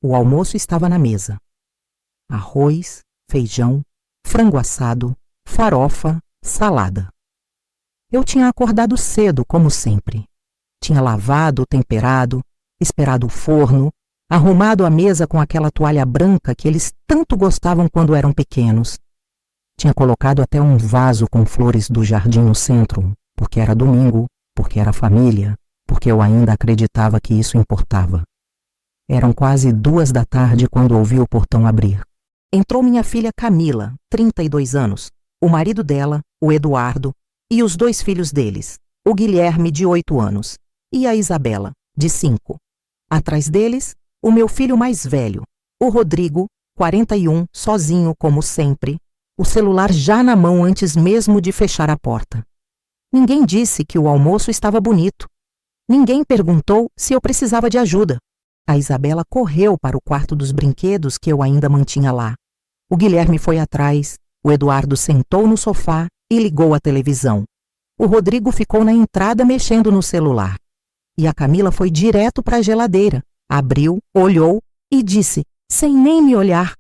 O almoço estava na mesa. Arroz, feijão, frango assado, farofa, salada. Eu tinha acordado cedo, como sempre. Tinha lavado, temperado, esperado o forno, arrumado a mesa com aquela toalha branca que eles tanto gostavam quando eram pequenos. Tinha colocado até um vaso com flores do jardim no centro, porque era domingo, porque era família, porque eu ainda acreditava que isso importava. Eram quase 2 da tarde quando ouvi o portão abrir. Entrou minha filha Camila, 32 anos, o marido dela, o Eduardo, e os 2 filhos deles, o Guilherme, de 8 anos, e a Isabela, de 5. Atrás deles, o meu filho mais velho, o Rodrigo, 41, sozinho como sempre, o celular já na mão antes mesmo de fechar a porta. Ninguém disse que o almoço estava bonito. Ninguém perguntou se eu precisava de ajuda. A Isabela correu para o quarto dos brinquedos que eu ainda mantinha lá. O Guilherme foi atrás, o Eduardo sentou no sofá e ligou a televisão. O Rodrigo ficou na entrada mexendo no celular. E a Camila foi direto para a geladeira, abriu, olhou e disse, sem nem me olhar: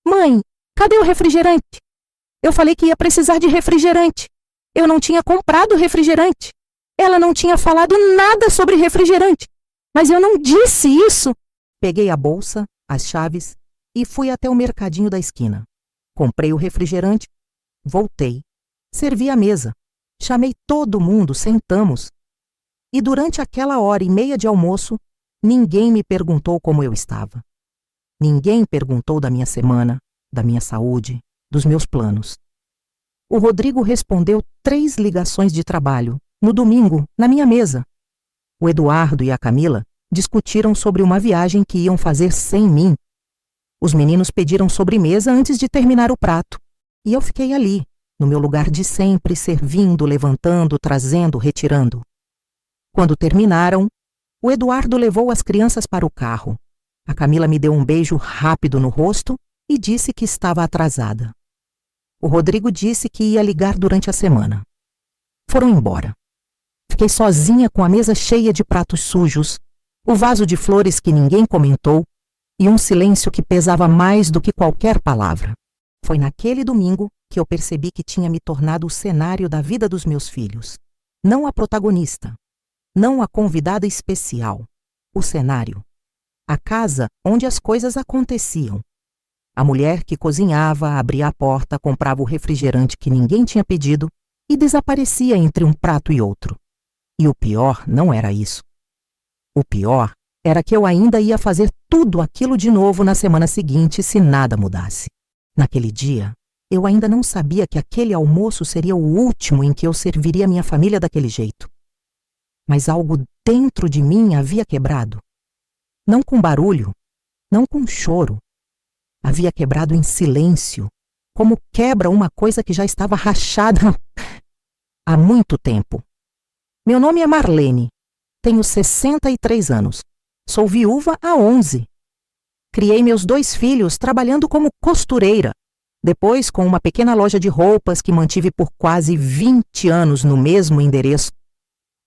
"Mãe, cadê o refrigerante? Eu falei que ia precisar de refrigerante. Eu não tinha comprado refrigerante. Ela não tinha falado nada sobre refrigerante. Mas eu não disse isso." Peguei a bolsa, as chaves e fui até o mercadinho da esquina. Comprei o refrigerante, voltei, servi a mesa, chamei todo mundo, sentamos. E durante aquela 1h30 de almoço, ninguém me perguntou como eu estava. Ninguém perguntou da minha semana, da minha saúde, dos meus planos. O Rodrigo respondeu 3 ligações de trabalho, no domingo, na minha mesa. O Eduardo e a Camila discutiram sobre uma viagem que iam fazer sem mim. Os meninos pediram sobremesa antes de terminar o prato. E eu fiquei ali, no meu lugar de sempre, servindo, levantando, trazendo, retirando. Quando terminaram, o Eduardo levou as crianças para o carro. A Camila me deu um beijo rápido no rosto e disse que estava atrasada. O Rodrigo disse que ia ligar durante a semana. Foram embora. Fiquei sozinha com a mesa cheia de pratos sujos, o vaso de flores que ninguém comentou e um silêncio que pesava mais do que qualquer palavra. Foi naquele domingo que eu percebi que tinha me tornado o cenário da vida dos meus filhos. Não a protagonista, não a convidada especial, o cenário. A casa onde as coisas aconteciam. A mulher que cozinhava, abria a porta, comprava o refrigerante que ninguém tinha pedido e desaparecia entre um prato e outro. E o pior não era isso. O pior era que eu ainda ia fazer tudo aquilo de novo na semana seguinte se nada mudasse. Naquele dia, eu ainda não sabia que aquele almoço seria o último em que eu serviria minha família daquele jeito. Mas algo dentro de mim havia quebrado. Não com barulho, não com choro. Havia quebrado em silêncio, como quebra uma coisa que já estava rachada há muito tempo. Meu nome é Marlene, tenho 63 anos, sou viúva há 11. Criei meus 2 filhos trabalhando como costureira, depois com uma pequena loja de roupas que mantive por quase 20 anos no mesmo endereço.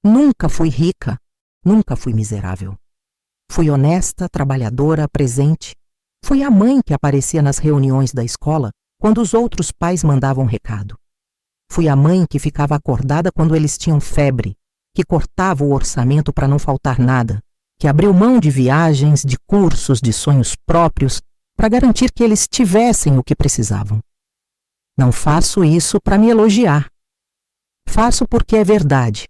Nunca fui rica, nunca fui miserável. Fui honesta, trabalhadora, presente. Fui a mãe que aparecia nas reuniões da escola quando os outros pais mandavam recado. Fui a mãe que ficava acordada quando eles tinham febre, que cortava o orçamento para não faltar nada, que abriu mão de viagens, de cursos, de sonhos próprios, para garantir que eles tivessem o que precisavam. Não faço isso para me elogiar. Faço porque é verdade.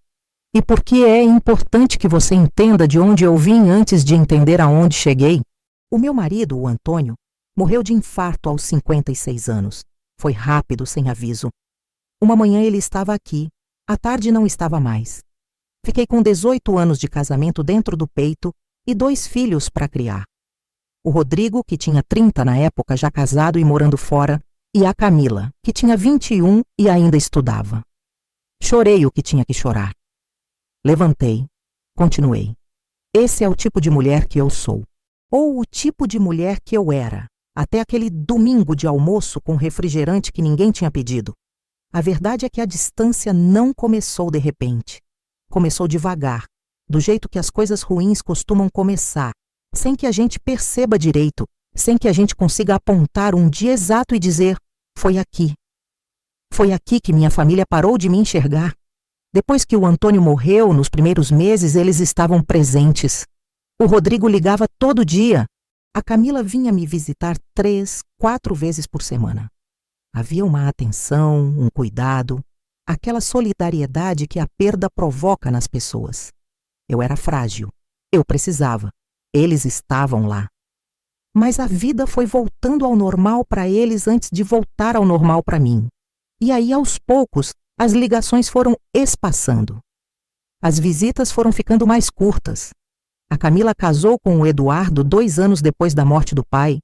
E porque é importante que você entenda de onde eu vim antes de entender aonde cheguei. O meu marido, o Antônio, morreu de infarto aos 56 anos. Foi rápido, sem aviso. Uma manhã ele estava aqui, à tarde não estava mais. Fiquei com 18 anos de casamento dentro do peito e 2 filhos para criar. O Rodrigo, que tinha 30 na época, já casado e morando fora, e a Camila, que tinha 21 e ainda estudava. Chorei o que tinha que chorar. Levantei, continuei. Esse é o tipo de mulher que eu sou. Ou o tipo de mulher que eu era, até aquele domingo de almoço com refrigerante que ninguém tinha pedido. A verdade é que a distância não começou de repente. Começou devagar, do jeito que as coisas ruins costumam começar, sem que a gente perceba direito, sem que a gente consiga apontar um dia exato e dizer: foi aqui. Foi aqui que minha família parou de me enxergar. Depois que o Antônio morreu, nos primeiros meses, eles estavam presentes. O Rodrigo ligava todo dia. A Camila vinha me visitar 3, 4 vezes por semana. Havia uma atenção, um cuidado, aquela solidariedade que a perda provoca nas pessoas. Eu era frágil. Eu precisava. Eles estavam lá. Mas a vida foi voltando ao normal para eles antes de voltar ao normal para mim. E aí, aos poucos, as ligações foram espaçando. As visitas foram ficando mais curtas. A Camila casou com o Eduardo 2 anos depois da morte do pai,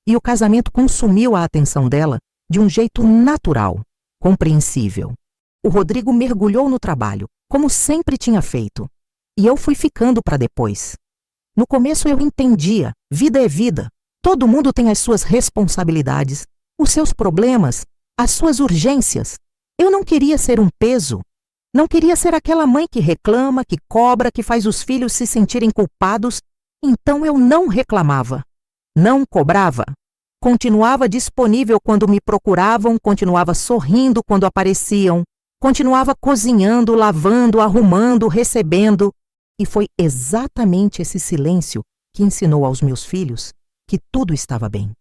e o casamento consumiu a atenção dela de um jeito natural, compreensível. O Rodrigo mergulhou no trabalho, como sempre tinha feito, e eu fui ficando para depois. No começo eu entendia, vida é vida, todo mundo tem as suas responsabilidades, os seus problemas, as suas urgências. Eu não queria ser um peso. Não queria ser aquela mãe que reclama, que cobra, que faz os filhos se sentirem culpados. Então eu não reclamava. Não cobrava. Continuava disponível quando me procuravam, continuava sorrindo quando apareciam, continuava cozinhando, lavando, arrumando, recebendo. E foi exatamente esse silêncio que ensinou aos meus filhos que tudo estava bem.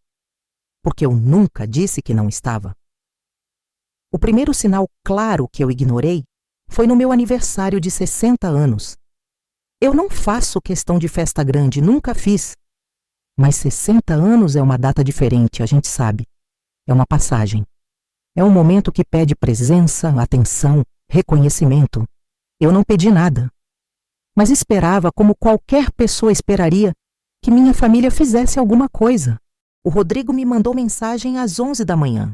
Porque eu nunca disse que não estava. O primeiro sinal claro que eu ignorei foi no meu aniversário de 60 anos. Eu não faço questão de festa grande, nunca fiz. Mas 60 anos é uma data diferente, a gente sabe. É uma passagem. É um momento que pede presença, atenção, reconhecimento. Eu não pedi nada. Mas esperava, como qualquer pessoa esperaria, que minha família fizesse alguma coisa. O Rodrigo me mandou mensagem às 11 da manhã.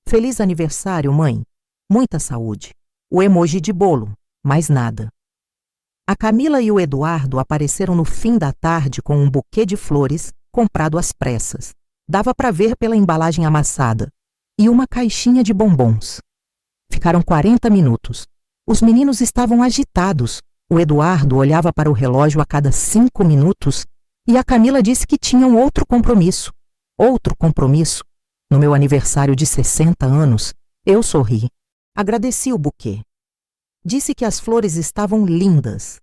Feliz aniversário, mãe. Muita saúde. O emoji de bolo, mais nada. A Camila e o Eduardo apareceram no fim da tarde com um buquê de flores comprado às pressas. Dava para ver pela embalagem amassada. E uma caixinha de bombons. Ficaram 40 minutos. Os meninos estavam agitados. O Eduardo olhava para o relógio a cada 5 minutos e a Camila disse que tinham outro compromisso. Outro compromisso. No meu aniversário de 60 anos, eu sorri. Agradeci o buquê. Disse que as flores estavam lindas.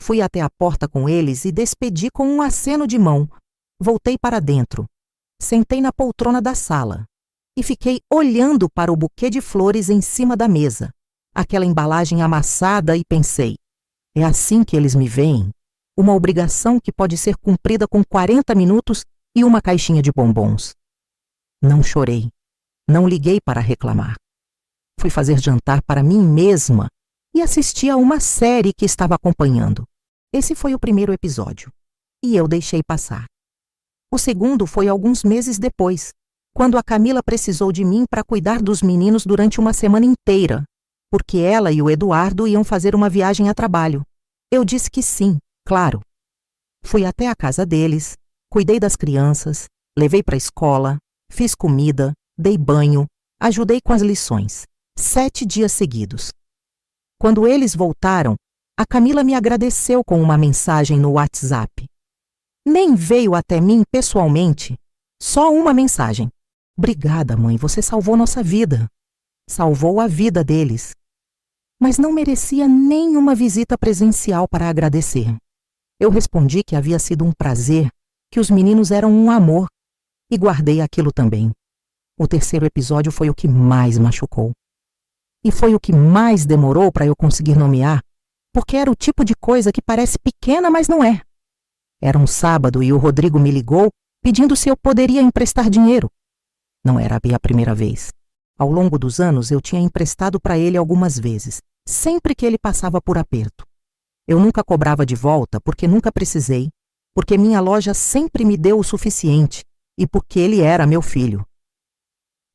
Fui até a porta com eles e despedi com um aceno de mão. Voltei para dentro. Sentei na poltrona da sala e fiquei olhando para o buquê de flores em cima da mesa, aquela embalagem amassada, e pensei: é assim que eles me veem? Uma obrigação que pode ser cumprida com 40 minutos e uma caixinha de bombons. Não chorei. Não liguei para reclamar. Fui fazer jantar para mim mesma e assisti a uma série que estava acompanhando. Esse foi o primeiro episódio. E eu deixei passar. O segundo foi alguns meses depois, quando a Camila precisou de mim para cuidar dos meninos durante uma semana inteira, porque ela e o Eduardo iam fazer uma viagem a trabalho. Eu disse que sim, claro. Fui até a casa deles, cuidei das crianças, levei para a escola, fiz comida, dei banho, ajudei com as lições. 7 dias seguidos. Quando eles voltaram, a Camila me agradeceu com uma mensagem no WhatsApp. Nem veio até mim pessoalmente, só uma mensagem. Obrigada, mãe, você salvou nossa vida. Salvou a vida deles. Mas não merecia nenhuma visita presencial para agradecer. Eu respondi que havia sido um prazer, que os meninos eram um amor, e guardei aquilo também. O terceiro episódio foi o que mais machucou. E foi o que mais demorou para eu conseguir nomear, porque era o tipo de coisa que parece pequena, mas não é. Era um sábado e o Rodrigo me ligou pedindo se eu poderia emprestar dinheiro. Não era a primeira vez. Ao longo dos anos, eu tinha emprestado para ele algumas vezes, sempre que ele passava por aperto. Eu nunca cobrava de volta porque nunca precisei, porque minha loja sempre me deu o suficiente e porque ele era meu filho.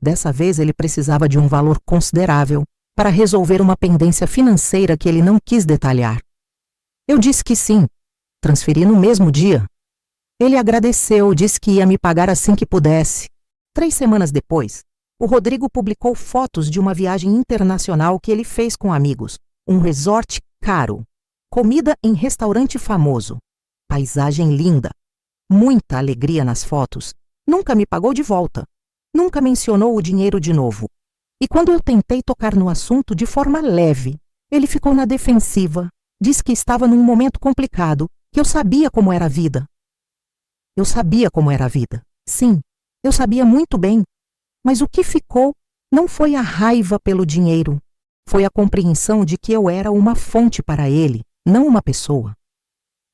Dessa vez, ele precisava de um valor considerável para resolver uma pendência financeira que ele não quis detalhar. Eu disse que sim, transferi no mesmo dia. Ele agradeceu, disse que ia me pagar assim que pudesse. 3 semanas depois, o Rodrigo publicou fotos de uma viagem internacional que ele fez com amigos, um resort caro, comida em restaurante famoso. Paisagem linda, muita alegria nas fotos. Nunca me pagou de volta. Nunca mencionou o dinheiro de novo. E quando eu tentei tocar no assunto de forma leve, ele ficou na defensiva. Disse que estava num momento complicado, que eu sabia como era a vida. Eu sabia como era a vida. Sim, eu sabia muito bem. Mas o que ficou não foi a raiva pelo dinheiro. Foi a compreensão de que eu era uma fonte para ele, não uma pessoa.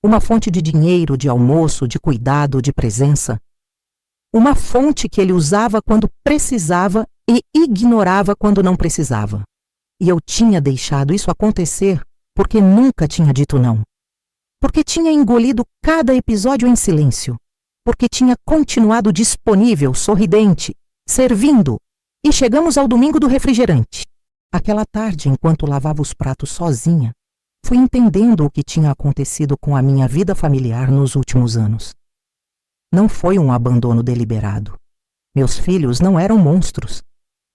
Uma fonte de dinheiro, de almoço, de cuidado, de presença. Uma fonte que ele usava quando precisava e ignorava quando não precisava. E eu tinha deixado isso acontecer porque nunca tinha dito não. Porque tinha engolido cada episódio em silêncio. Porque tinha continuado disponível, sorridente, servindo. E chegamos ao domingo do refrigerante. Aquela tarde, enquanto lavava os pratos sozinha, fui entendendo o que tinha acontecido com a minha vida familiar nos últimos anos. Não foi um abandono deliberado. Meus filhos não eram monstros.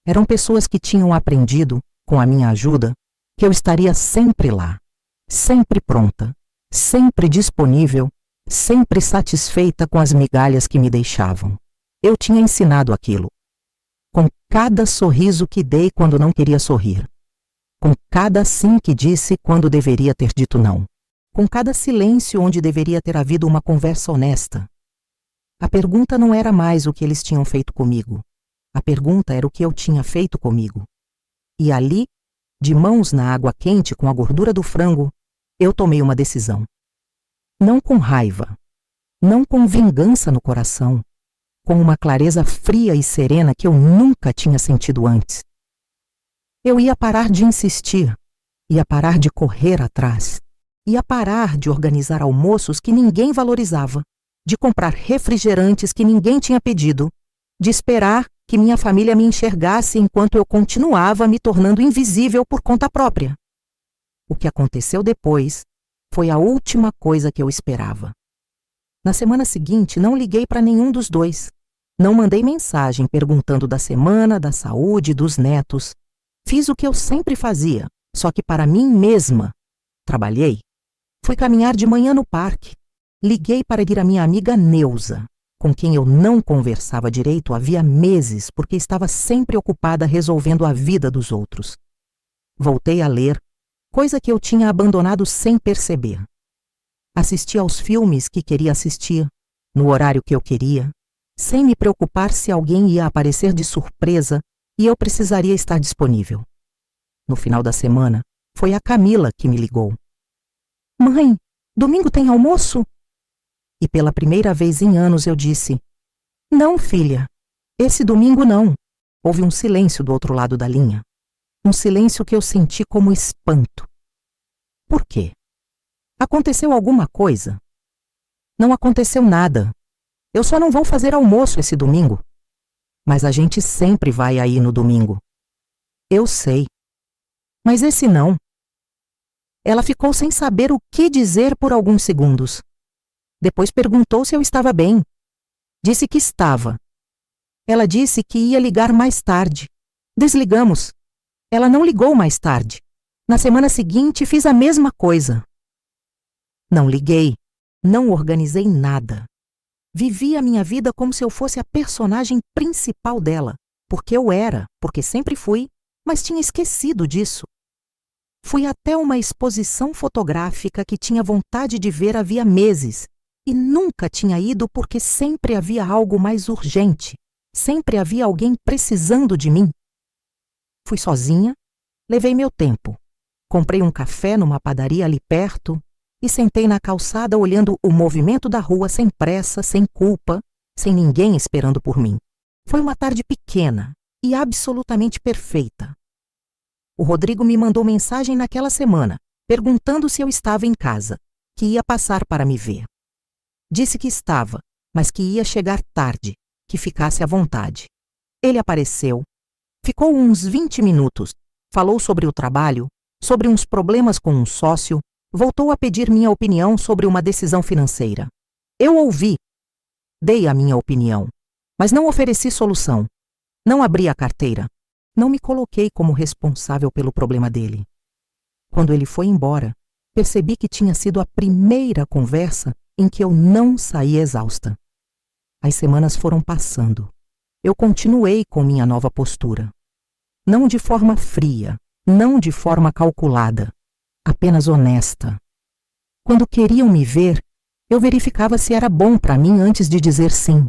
Eram pessoas que tinham aprendido, com a minha ajuda, que eu estaria sempre lá, sempre pronta, sempre disponível, sempre satisfeita com as migalhas que me deixavam. Eu tinha ensinado aquilo. Com cada sorriso que dei quando não queria sorrir. Com cada sim que disse quando deveria ter dito não. Com cada silêncio onde deveria ter havido uma conversa honesta. A pergunta não era mais o que eles tinham feito comigo. A pergunta era o que eu tinha feito comigo. E ali, de mãos na água quente com a gordura do frango, eu tomei uma decisão. Não com raiva, não com vingança no coração, com uma clareza fria e serena que eu nunca tinha sentido antes. Eu ia parar de insistir, ia parar de correr atrás, ia parar de organizar almoços que ninguém valorizava, de comprar refrigerantes que ninguém tinha pedido, de esperar que minha família me enxergasse enquanto eu continuava me tornando invisível por conta própria. O que aconteceu depois foi a última coisa que eu esperava. Na semana seguinte, não liguei para nenhum dos dois. Não mandei mensagem perguntando da semana, da saúde, dos netos. Fiz o que eu sempre fazia, só que para mim mesma. Trabalhei. Fui caminhar de manhã no parque. Liguei para ir à minha amiga Neuza, com quem eu não conversava direito havia meses porque estava sempre ocupada resolvendo a vida dos outros. Voltei a ler, coisa que eu tinha abandonado sem perceber. Assisti aos filmes que queria assistir, no horário que eu queria, sem me preocupar se alguém ia aparecer de surpresa e eu precisaria estar disponível. No final da semana, foi a Camila que me ligou. Mãe, domingo tem almoço? E pela primeira vez em anos eu disse, não, filha, esse domingo não. Houve um silêncio do outro lado da linha. Um silêncio que eu senti como espanto. Por quê? Aconteceu alguma coisa? Não aconteceu nada. Eu só não vou fazer almoço esse domingo. Mas a gente sempre vai aí no domingo. Eu sei. Mas esse não. Ela ficou sem saber o que dizer por alguns segundos. Depois perguntou se eu estava bem. Disse que estava. Ela disse que ia ligar mais tarde. Desligamos. Ela não ligou mais tarde. Na semana seguinte fiz a mesma coisa. Não liguei. Não organizei nada. Vivi a minha vida como se eu fosse a personagem principal dela. Porque eu era, porque sempre fui, mas tinha esquecido disso. Fui até uma exposição fotográfica que tinha vontade de ver havia meses. E nunca tinha ido porque sempre havia algo mais urgente. Sempre havia alguém precisando de mim. Fui sozinha, levei meu tempo. Comprei um café numa padaria ali perto e sentei na calçada olhando o movimento da rua sem pressa, sem culpa, sem ninguém esperando por mim. Foi uma tarde pequena e absolutamente perfeita. O Rodrigo me mandou mensagem naquela semana, perguntando se eu estava em casa, que ia passar para me ver. Disse que estava, mas que ia chegar tarde, que ficasse à vontade. Ele apareceu, ficou uns 20 minutos, falou sobre o trabalho, sobre uns problemas com um sócio, voltou a pedir minha opinião sobre uma decisão financeira. Eu ouvi, dei a minha opinião, mas não ofereci solução. Não abri a carteira. Não me coloquei como responsável pelo problema dele. Quando ele foi embora, Percebi que tinha sido a primeira conversa em que eu não saí exausta. As semanas foram passando. Eu continuei com minha nova postura. Não de forma fria, não de forma calculada, apenas honesta. Quando queriam me ver, eu verificava se era bom para mim antes de dizer sim.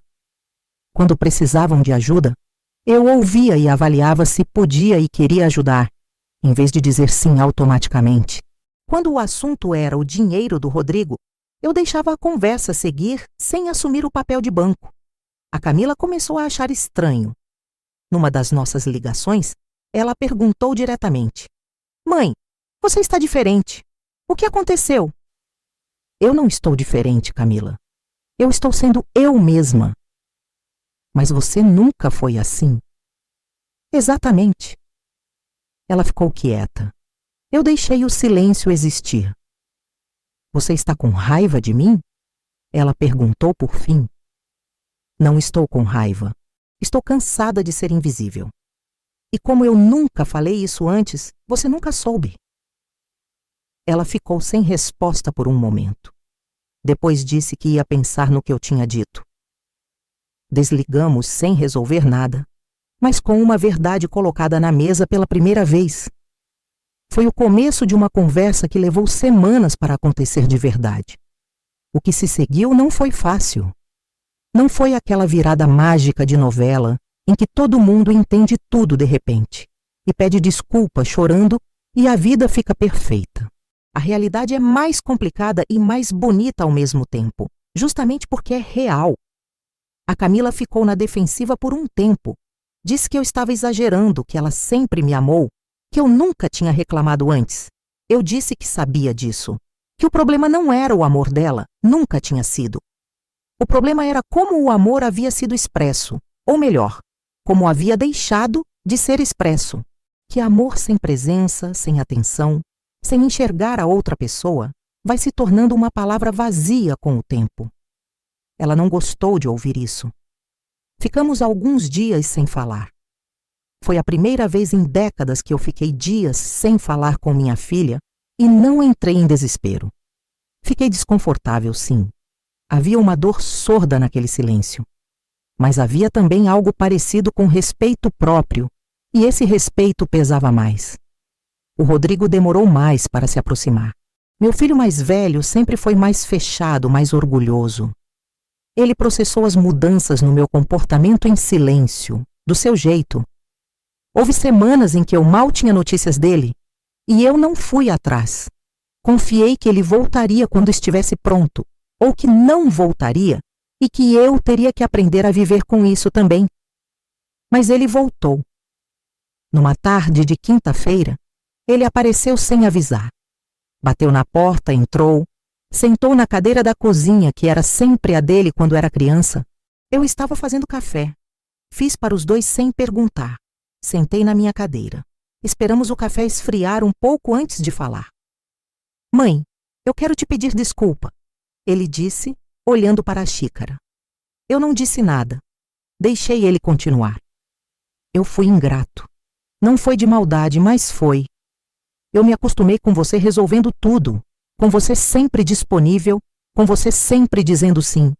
Quando precisavam de ajuda, eu ouvia e avaliava se podia e queria ajudar, em vez de dizer sim automaticamente. Quando o assunto era o dinheiro do Rodrigo, eu deixava a conversa seguir sem assumir o papel de banco. A Camila começou a achar estranho. Numa das nossas ligações, ela perguntou diretamente: "Mãe, você está diferente. O que aconteceu?" "Eu não estou diferente, Camila. Eu estou sendo eu mesma." "Mas você nunca foi assim." "Exatamente." Ela ficou quieta. Eu deixei o silêncio existir. "Você está com raiva de mim?" Ela perguntou por fim. "Não estou com raiva. Estou cansada de ser invisível. E como eu nunca falei isso antes, você nunca soube." Ela ficou sem resposta por um momento. Depois disse que ia pensar no que eu tinha dito. Desligamos sem resolver nada, mas com uma verdade colocada na mesa pela primeira vez. Foi o começo de uma conversa que levou semanas para acontecer de verdade. O que se seguiu não foi fácil. Não foi aquela virada mágica de novela em que todo mundo entende tudo de repente e pede desculpa chorando e a vida fica perfeita. A realidade é mais complicada e mais bonita ao mesmo tempo, justamente porque é real. A Camila ficou na defensiva por um tempo. Disse que eu estava exagerando, que ela sempre me amou, que eu nunca tinha reclamado antes. Eu disse que sabia disso, que o problema não era o amor dela, nunca tinha sido. O problema era como o amor havia sido expresso, ou melhor, como havia deixado de ser expresso. Que amor sem presença, sem atenção, sem enxergar a outra pessoa, vai se tornando uma palavra vazia com o tempo. Ela não gostou de ouvir isso. Ficamos alguns dias sem falar. Foi a primeira vez em décadas que eu fiquei dias sem falar com minha filha e não entrei em desespero. Fiquei desconfortável, sim. Havia uma dor sorda naquele silêncio. Mas havia também algo parecido com respeito próprio, e esse respeito pesava mais. O Rodrigo demorou mais para se aproximar. Meu filho mais velho sempre foi mais fechado, mais orgulhoso. Ele processou as mudanças no meu comportamento em silêncio, do seu jeito. Houve semanas em que eu mal tinha notícias dele, e eu não fui atrás. Confiei que ele voltaria quando estivesse pronto, ou que não voltaria, e que eu teria que aprender a viver com isso também. Mas ele voltou. Numa tarde de quinta-feira, ele apareceu sem avisar. Bateu na porta, entrou, sentou na cadeira da cozinha, que era sempre a dele quando era criança. Eu estava fazendo café. Fiz para os dois sem perguntar. Sentei na minha cadeira. Esperamos o café esfriar um pouco antes de falar. "Mãe, eu quero te pedir desculpa", ele disse, olhando para a xícara. Eu não disse nada. Deixei ele continuar. "Eu fui ingrato. Não foi de maldade, mas foi. Eu me acostumei com você resolvendo tudo, com você sempre disponível, com você sempre dizendo sim.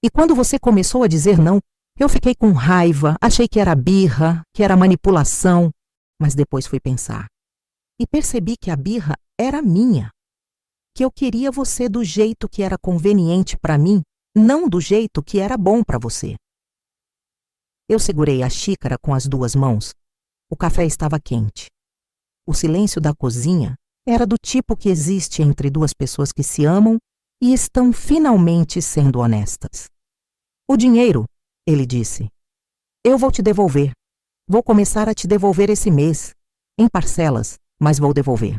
E quando você começou a dizer não, eu fiquei com raiva, achei que era birra, que era manipulação, mas depois fui pensar. E percebi que a birra era minha, que eu queria você do jeito que era conveniente para mim, não do jeito que era bom para você." Eu segurei a xícara com as duas mãos. O café estava quente. O silêncio da cozinha era do tipo que existe entre duas pessoas que se amam e estão finalmente sendo honestas. "O dinheiro", ele disse. "Eu vou te devolver. Vou começar a te devolver esse mês, em parcelas, mas vou devolver."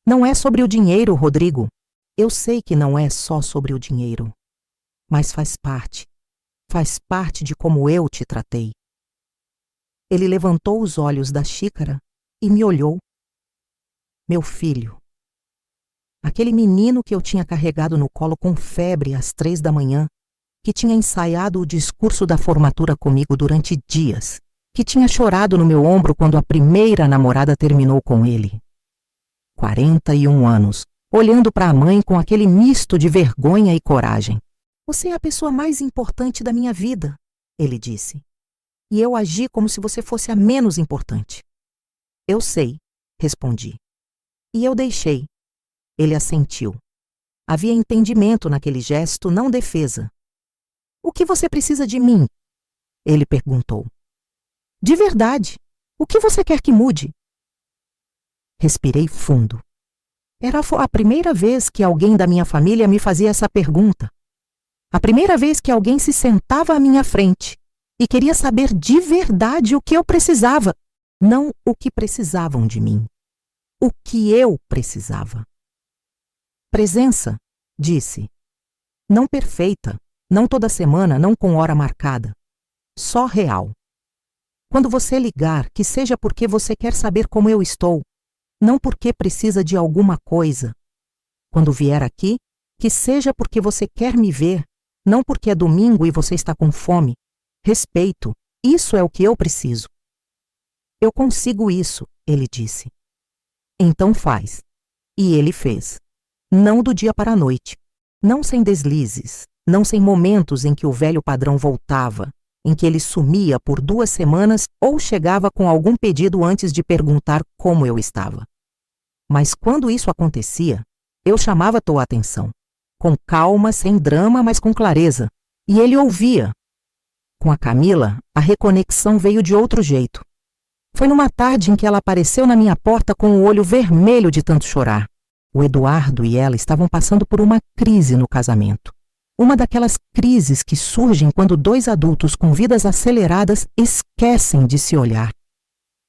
"Não é sobre o dinheiro, Rodrigo. Eu sei que não é só sobre o dinheiro. Mas faz parte. Faz parte de como eu te tratei." Ele levantou os olhos da xícara e me olhou. Meu filho. Aquele menino que eu tinha carregado no colo com febre às 3 da manhã, que tinha ensaiado o discurso da formatura comigo durante dias, que tinha chorado no meu ombro quando a primeira namorada terminou com ele. 41 anos, olhando para a mãe com aquele misto de vergonha e coragem. Você é a pessoa mais importante da minha vida, ele disse. E eu agi como se você fosse a menos importante. Eu sei, respondi. E eu deixei. Ele assentiu. Havia entendimento naquele gesto, não defesa. O que você precisa de mim? Ele perguntou. De verdade, o que você quer que mude? Respirei fundo. Era a primeira vez que alguém da minha família me fazia essa pergunta. A primeira vez que alguém se sentava à minha frente e queria saber de verdade o que eu precisava, não o que precisavam de mim. O que eu precisava. Presença, disse. Não perfeita, não toda semana, não com hora marcada. Só real. Quando você ligar, que seja porque você quer saber como eu estou, não porque precisa de alguma coisa. Quando vier aqui, que seja porque você quer me ver, não porque é domingo e você está com fome. Respeito, isso é o que eu preciso. Eu consigo isso, ele disse. Então faz. E ele fez. Não do dia para a noite. Não sem deslizes. Não sem momentos em que o velho padrão voltava, em que ele sumia por 2 semanas ou chegava com algum pedido antes de perguntar como eu estava. Mas quando isso acontecia, eu chamava tua atenção. Com calma, sem drama, mas com clareza. E ele ouvia. Com a Camila, a reconexão veio de outro jeito. Foi numa tarde em que ela apareceu na minha porta com o olho vermelho de tanto chorar. O Eduardo e ela estavam passando por uma crise no casamento. Uma daquelas crises que surgem quando 2 adultos com vidas aceleradas esquecem de se olhar.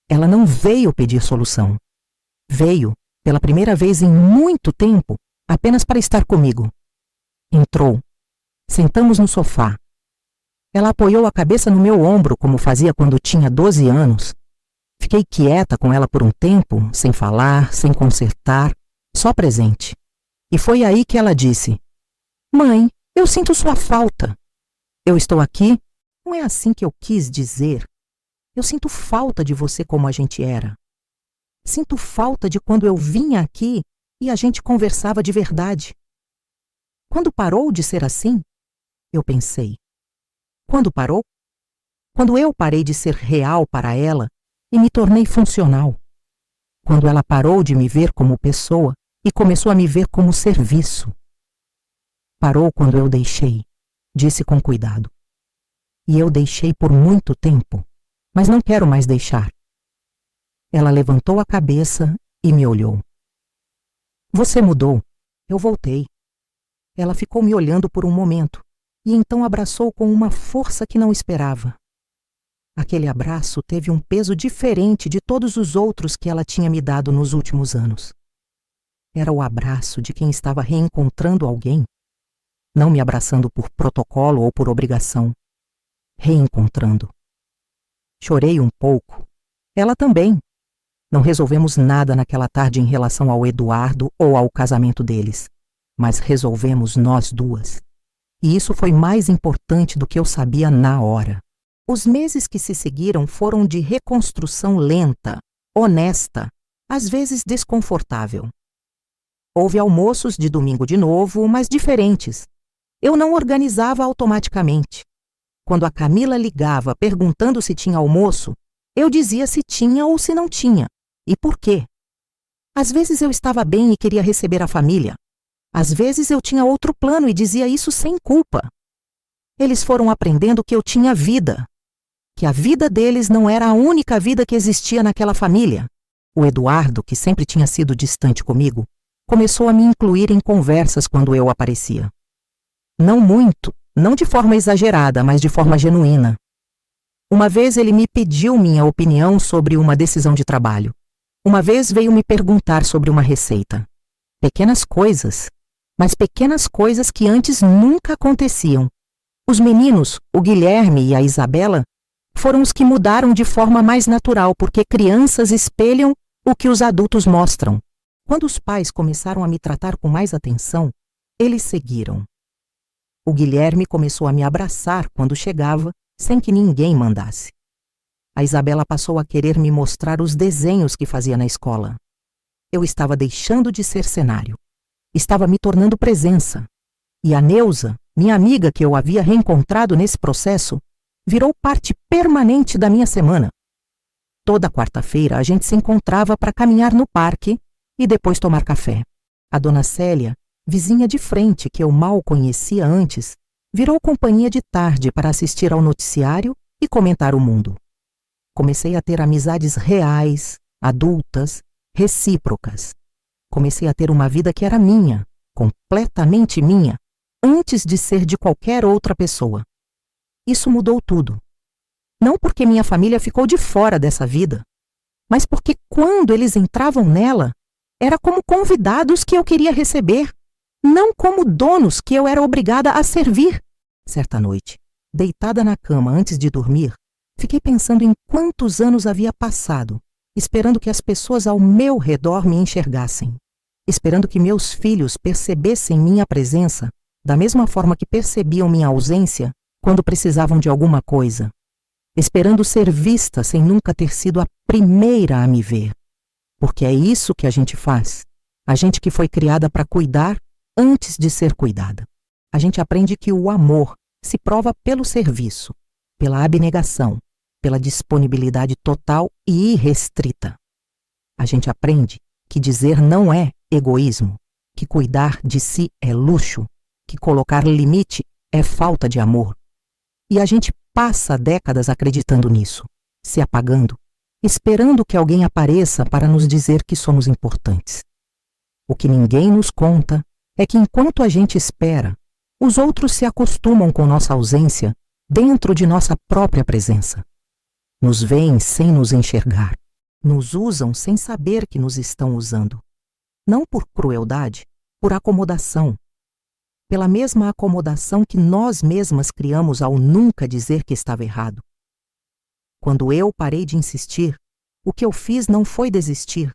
Ela não veio pedir solução. Veio, pela primeira vez em muito tempo, apenas para estar comigo. Entrou. Sentamos no sofá. Ela apoiou a cabeça no meu ombro, como fazia quando tinha 12 anos. Fiquei quieta com ela por um tempo, sem falar, sem consertar, só presente. E foi aí que ela disse: Mãe, eu sinto sua falta. Eu estou aqui? Não é assim que eu quis dizer. Eu sinto falta de você como a gente era. Sinto falta de quando eu vinha aqui e a gente conversava de verdade. Quando parou de ser assim? Eu pensei. Quando parou? Quando eu parei de ser real para ela e me tornei funcional. Quando ela parou de me ver como pessoa e começou a me ver como serviço. Parou quando eu deixei, disse com cuidado. E eu deixei por muito tempo, mas não quero mais deixar. Ela levantou a cabeça e me olhou. Você mudou. Eu voltei. Ela ficou me olhando por um momento e então abraçou com uma força que não esperava. Aquele abraço teve um peso diferente de todos os outros que ela tinha me dado nos últimos anos. Era o abraço de quem estava reencontrando alguém, não me abraçando por protocolo ou por obrigação. Reencontrando. Chorei um pouco. Ela também. Não resolvemos nada naquela tarde em relação ao Eduardo ou ao casamento deles, mas resolvemos nós duas. E isso foi mais importante do que eu sabia na hora. Os meses que se seguiram foram de reconstrução lenta, honesta, às vezes desconfortável. Houve almoços de domingo de novo, mas diferentes. Eu não organizava automaticamente. Quando a Camila ligava perguntando se tinha almoço, eu dizia se tinha ou se não tinha, e por quê. Às vezes eu estava bem e queria receber a família. Às vezes eu tinha outro plano e dizia isso sem culpa. Eles foram aprendendo que eu tinha vida, que a vida deles não era a única vida que existia naquela família. O Eduardo, que sempre tinha sido distante comigo, começou a me incluir em conversas quando eu aparecia. Não muito, não de forma exagerada, mas de forma genuína. Uma vez ele me pediu minha opinião sobre uma decisão de trabalho. Uma vez veio me perguntar sobre uma receita. Pequenas coisas, mas pequenas coisas que antes nunca aconteciam. Os meninos, o Guilherme e a Isabela, foram os que mudaram de forma mais natural, porque crianças espelham o que os adultos mostram. Quando os pais começaram a me tratar com mais atenção, eles seguiram. O Guilherme começou a me abraçar quando chegava, sem que ninguém mandasse. A Isabela passou a querer me mostrar os desenhos que fazia na escola. Eu estava deixando de ser cenário. Estava me tornando presença. E a Neuza, minha amiga que eu havia reencontrado nesse processo, virou parte permanente da minha semana. Toda quarta-feira a gente se encontrava para caminhar no parque e depois tomar café. A dona Célia, vizinha de frente que eu mal conhecia antes, virou companhia de tarde para assistir ao noticiário e comentar o mundo. Comecei a ter amizades reais, adultas, recíprocas. Comecei a ter uma vida que era minha, completamente minha, antes de ser de qualquer outra pessoa. Isso mudou tudo. Não porque minha família ficou de fora dessa vida, mas porque quando eles entravam nela, era como convidados que eu queria receber, não como donos que eu era obrigada a servir. Certa noite, deitada na cama antes de dormir, fiquei pensando em quantos anos havia passado, esperando que as pessoas ao meu redor me enxergassem, esperando que meus filhos percebessem minha presença da mesma forma que percebiam minha ausência quando precisavam de alguma coisa, esperando ser vista sem nunca ter sido a primeira a me ver. Porque é isso que a gente faz, a gente que foi criada para cuidar antes de ser cuidada. A gente aprende que o amor se prova pelo serviço, pela abnegação, pela disponibilidade total e irrestrita. A gente aprende que dizer não é egoísmo, que cuidar de si é luxo, que colocar limite é falta de amor. E a gente passa décadas acreditando nisso, se apagando, esperando que alguém apareça para nos dizer que somos importantes. O que ninguém nos conta é que enquanto a gente espera, os outros se acostumam com nossa ausência dentro de nossa própria presença. Nos veem sem nos enxergar, nos usam sem saber que nos estão usando. Não por crueldade, por acomodação. Pela mesma acomodação que nós mesmas criamos ao nunca dizer que estava errado. Quando eu parei de insistir, o que eu fiz não foi desistir.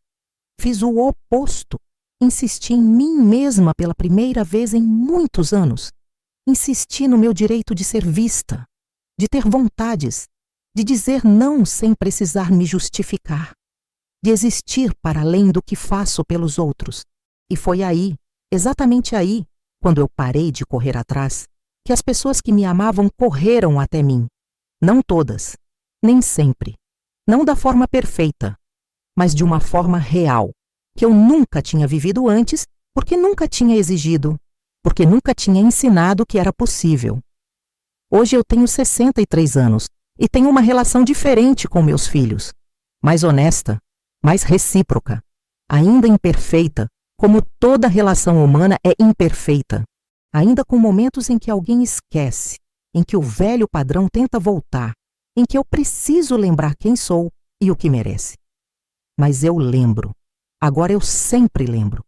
Fiz o oposto. Insisti em mim mesma pela primeira vez em muitos anos. Insisti no meu direito de ser vista, de ter vontades, de dizer não sem precisar me justificar, de existir para além do que faço pelos outros. E foi aí, exatamente aí, quando eu parei de correr atrás, que as pessoas que me amavam correram até mim. Não todas, nem sempre, não da forma perfeita, mas de uma forma real, que eu nunca tinha vivido antes, porque nunca tinha exigido, porque nunca tinha ensinado que era possível. Hoje eu tenho 63 anos e tenho uma relação diferente com meus filhos, mais honesta, mais recíproca, ainda imperfeita, como toda relação humana é imperfeita, ainda com momentos em que alguém esquece, em que o velho padrão tenta voltar, em que eu preciso lembrar quem sou e o que merece. Mas eu lembro. Agora eu sempre lembro,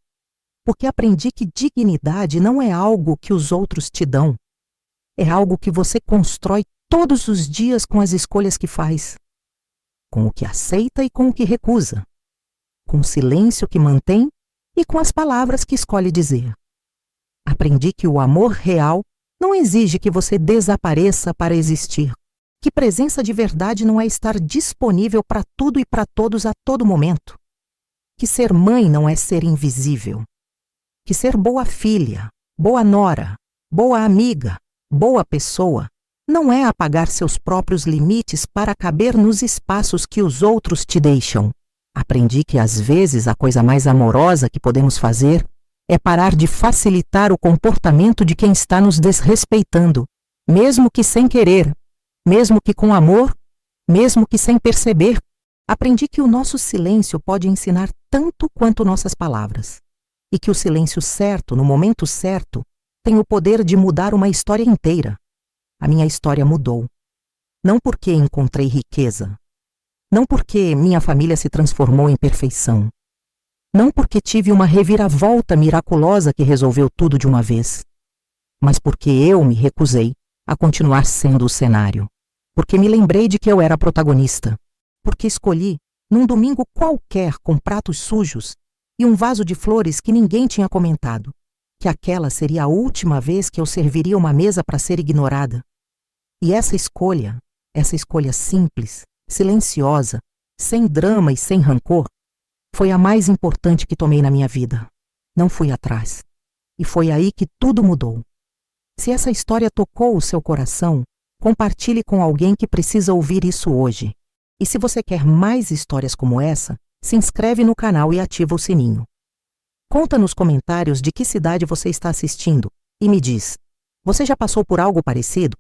porque aprendi que dignidade não é algo que os outros te dão, é algo que você constrói todos os dias com as escolhas que faz, com o que aceita e com o que recusa, com o silêncio que mantém e com as palavras que escolhe dizer. Aprendi que o amor real não exige que você desapareça para existir, que presença de verdade não é estar disponível para tudo e para todos a todo momento, que ser mãe não é ser invisível, que ser boa filha, boa nora, boa amiga, boa pessoa, não é apagar seus próprios limites para caber nos espaços que os outros te deixam. Aprendi que às vezes a coisa mais amorosa que podemos fazer é parar de facilitar o comportamento de quem está nos desrespeitando, mesmo que sem querer, mesmo que com amor, mesmo que sem perceber. Aprendi que o nosso silêncio pode ensinar tanto quanto nossas palavras, e que o silêncio certo, no momento certo, tem o poder de mudar uma história inteira. A minha história mudou. Não porque encontrei riqueza, não porque minha família se transformou em perfeição, não porque tive uma reviravolta miraculosa que resolveu tudo de uma vez, mas porque eu me recusei a continuar sendo o cenário, porque me lembrei de que eu era protagonista, porque escolhi, num domingo qualquer com pratos sujos e um vaso de flores que ninguém tinha comentado, que aquela seria a última vez que eu serviria uma mesa para ser ignorada. E essa escolha simples, silenciosa, sem drama e sem rancor, Foi a mais importante que tomei na minha vida. Não fui atrás. E foi aí que tudo mudou. Se essa história tocou o seu coração, compartilhe com alguém que precisa ouvir isso hoje. E se você quer mais histórias como essa, se inscreve no canal e ativa o sininho. Conta nos comentários de que cidade você está assistindo e me diz: você já passou por algo parecido?